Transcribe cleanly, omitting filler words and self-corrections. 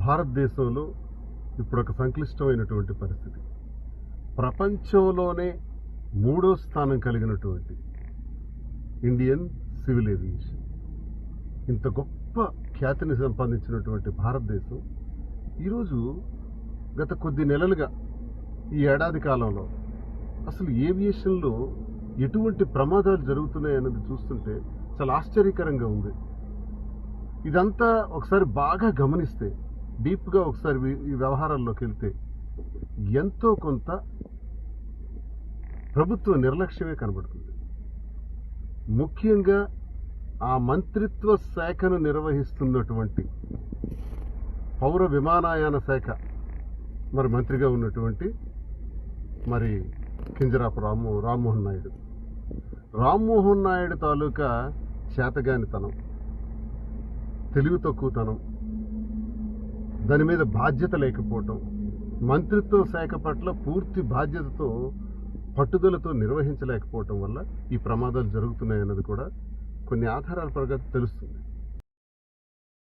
భారతదేశంలో ఇప్పుడు ఒక సంక్లిష్టమైనటువంటి పరిస్థితి. ప్రపంచంలోనే 3వ స్థానం కలిగినటువంటి ఇండియన్ సివిల్ ఏవియేషన్, ఇంత గొప్ప ఖ్యాతిని సంపాదించినటువంటి భారతదేశం ఈరోజు గత కొద్ది నెలలుగా ఈ ఏడాది కాలంలో అసలు ఏవియేషన్లో ఎటువంటి ప్రమాదాలు జరుగుతున్నాయన్నది చూస్తుంటే చాలా ఆశ్చర్యకరంగా ఉంది. ఇదంతా ఒకసారి బాగా గమనిస్తే, డీప్గా ఒకసారి ఈ వ్యవహారాల్లోకి వెళ్తే ఎంతో కొంత ప్రభుత్వ నిర్లక్ష్యమే కనబడుతుంది. ముఖ్యంగా ఆ మంత్రిత్వ శాఖను నిర్వహిస్తున్నటువంటి పౌర విమానయాన శాఖ మంత్రిగా ఉన్నటువంటి కింజరాపు రామ్మోహన్ నాయుడు తాలూకా చేతగానితనం, తెలివి తక్కువతనం, దాని మీద బాధ్యత లేకపోవటం, మంత్రిత్వ శాఖ పట్ల పూర్తి బాధ్యతతో పట్టుదలతో నిర్వహించలేకపోవటం వల్ల ఈ ప్రమాదాలు జరుగుతున్నాయన్నది కూడా కొన్ని ఆధారాల ప్రకారం తెలుస్తుంది.